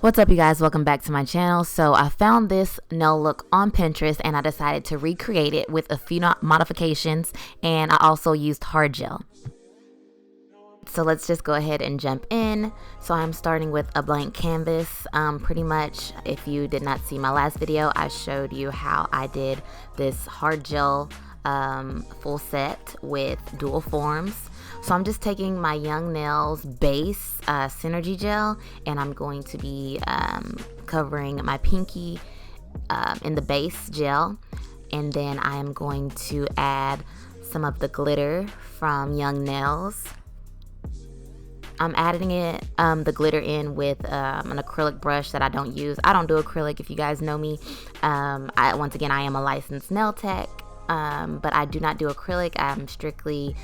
What's up, you guys? Welcome back to my channel. So I found this nail look on Pinterest and I decided to recreate it with a few modifications, and I also used Hardgel. So let's just go ahead and jump in. So I'm starting with a blank canvas. Pretty much, if you did not see my last video, I showed you how I did this Hardgel full set with dual forms. So I'm just taking my Young Nails base Synergy gel, and I'm going to be covering my pinky in the base gel, and then I am going to add some of the glitter from Young Nails. I'm adding it, the glitter in with an acrylic brush that I don't use. I don't do acrylic, if you guys know me. Once again, I am a licensed nail tech, but I do not do acrylic. I'm strictly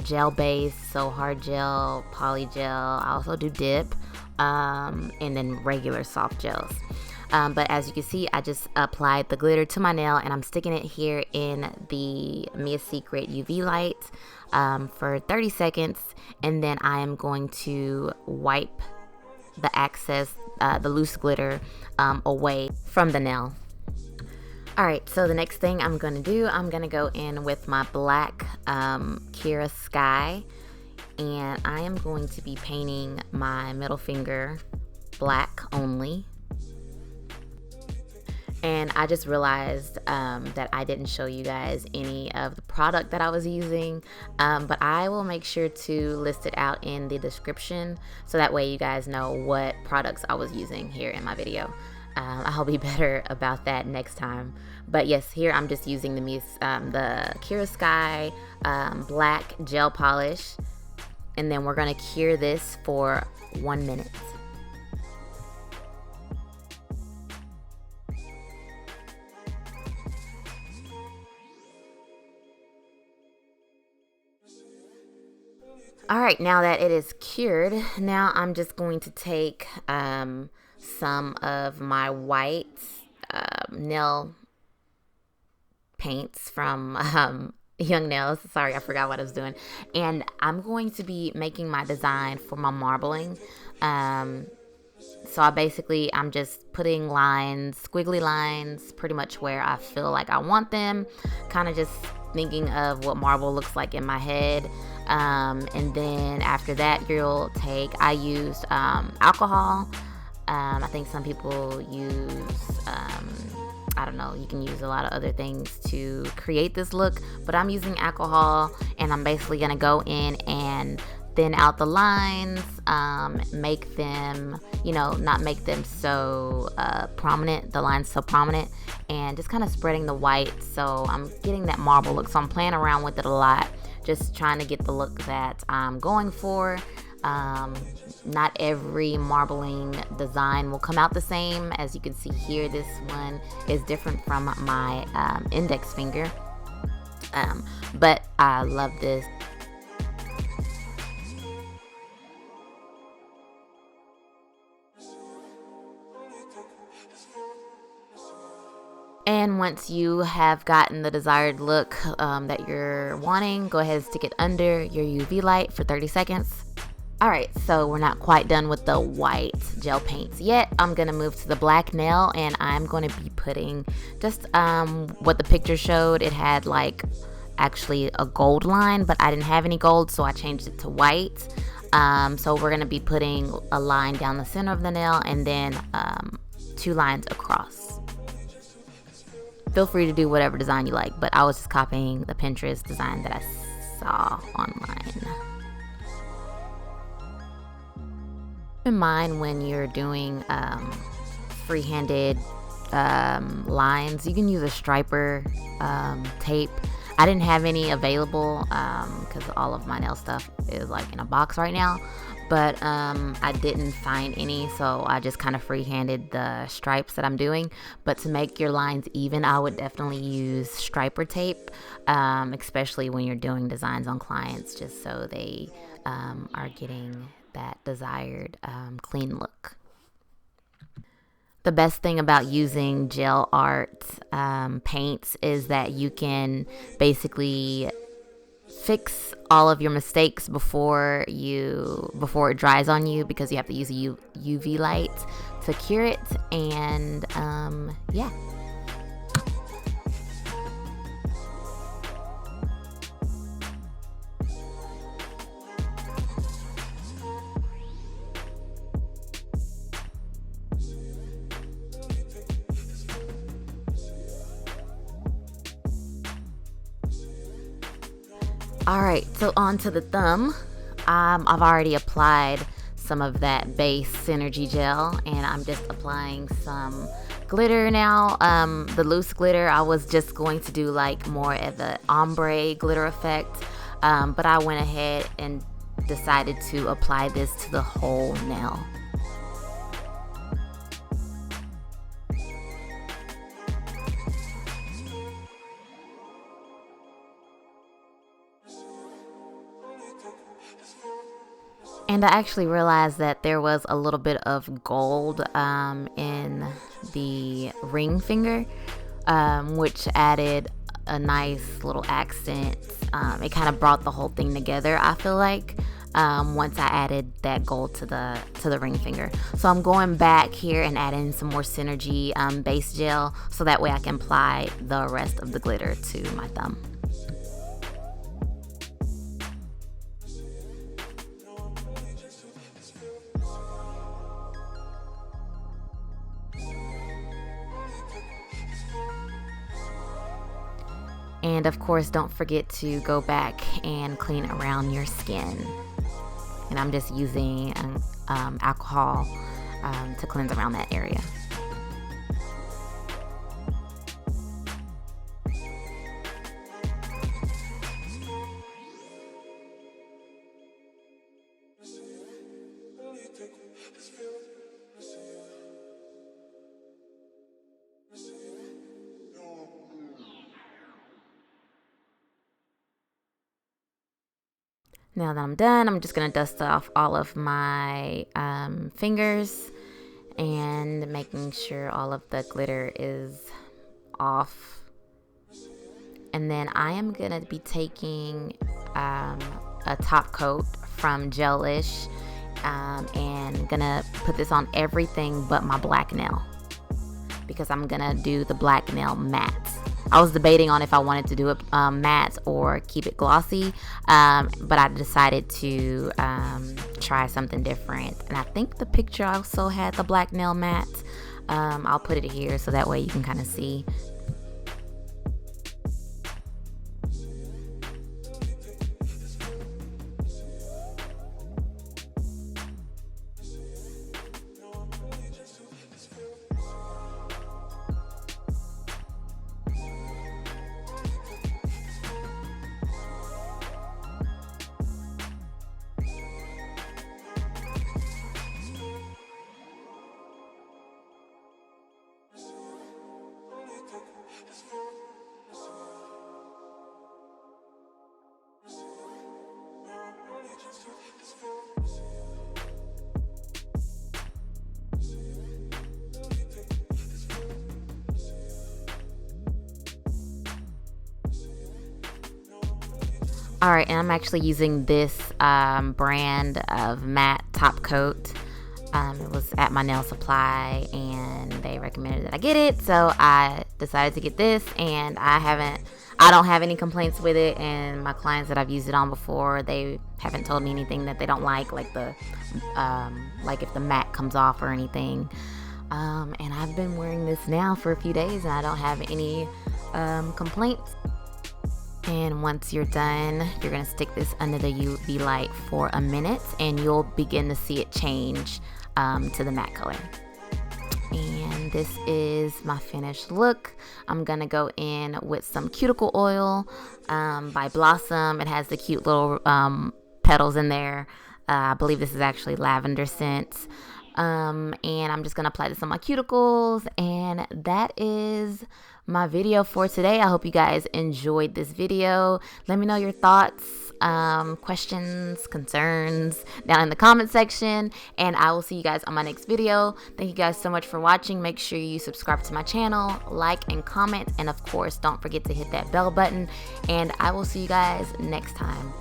gel base, so hard gel, poly gel. I also do dip, and then regular soft gels. But as you can see, I just applied the glitter to my nail, and I'm sticking it here in the Mia Secret UV light for 30 seconds, and then I am going to wipe the excess, the loose glitter away from the nail. Alright, so the next thing I'm going to do, I'm going to go in with my black Kiara Sky, and I am going to be painting my middle finger black only. And I just realized that I didn't show you guys any of the product that I was using, but I will make sure to list it out in the description so that way you guys know what products I was using here in my video. I'll be better about that next time. But yes, here I'm just using the Kiara Sky black gel polish, and then we're gonna cure this for 1 minute. Alright, now that it is cured, now I'm just going to take some of my white nail paints from Young Nails. Sorry, I forgot what I was doing. And I'm going to be making my design for my marbling. So I'm just putting lines, squiggly lines, pretty much where I feel like I want them. Kind of just thinking of what marble looks like in my head. And then after that, I used alcohol. I think some people use, I don't know, you can use a lot of other things to create this look, but I'm using alcohol, and I'm basically going to go in and thin out the lines, make them, not make them so prominent, the lines so prominent, and just kind of spreading the white, so I'm getting that marble look. So I'm playing around with it a lot, just trying to get the look that I'm going for. Not every marbling design will come out the same. As you can see here, this one is different from my index finger, but I love this. And once you have gotten the desired look that you're wanting, go ahead and stick it under your UV light for 30 seconds. Alright, so we're not quite done with the white gel paints yet. I'm going to move to the black nail, and I'm going to be putting just what the picture showed. It had actually a gold line, but I didn't have any gold, so I changed it to white. So we're going to be putting a line down the center of the nail, and then 2 lines across. Feel free to do whatever design you like, but I was just copying the Pinterest design that I saw online. Keep in mind when you're doing free-handed lines, you can use a striper tape. I didn't have any available because all of my nail stuff is in a box right now, but I didn't find any, so I just kind of free-handed the stripes that I'm doing. But to make your lines even, I would definitely use striper tape, especially when you're doing designs on clients, just so they are getting that desired clean look. The best thing about using gel art paints is that you can basically fix all of your mistakes before it dries on you, because you have to use a UV light to cure it. And yeah. Alright, so on to the thumb. I've already applied some of that base Synergy gel, and I'm just applying some glitter now. The loose glitter, I was just going to do like more of the ombre glitter effect, but I went ahead and decided to apply this to the whole nail. And I actually realized that there was a little bit of gold in the ring finger, which added a nice little accent. It kind of brought the whole thing together, I feel like, once I added that gold to the ring finger. So I'm going back here and adding some more Synergy base gel, so that way I can apply the rest of the glitter to my thumb. And of course, don't forget to go back and clean around your skin. And I'm just using alcohol to cleanse around that area. Now that I'm done, I'm just going to dust off all of my fingers and making sure all of the glitter is off. And then I am going to be taking a top coat from Gelish and going to put this on everything but my black nail, because I'm going to do the black nail matte. I was debating on if I wanted to do it matte or keep it glossy, but I decided to try something different. And I think the picture also had the black nail matte. I'll put it here so that way you can kind of see. Alright, and I'm actually using this brand of matte top coat. It was at my nail supply and they recommended that I get it, so I decided to get this. And I don't have any complaints with it, and my clients that I've used it on before, they haven't told me anything that they don't like the like if the matte comes off or anything. And I've been wearing this now for a few days and I don't have any complaints. And once you're done, you're going to stick this under the UV light for a minute and you'll begin to see it change to the matte color. And this is my finished look. I'm going to go in with some cuticle oil by Blossom. It has the cute little petals in there. I believe this is actually lavender scent. And I'm just going to apply this on my cuticles, and that is my video for today. I hope you guys enjoyed this video. Let me know your thoughts questions, concerns down in the comment section, and I will see you guys on my next video. Thank you guys so much for watching. Make sure you subscribe to my channel, like and comment, and of course don't forget to hit that bell button, and I will see you guys next time.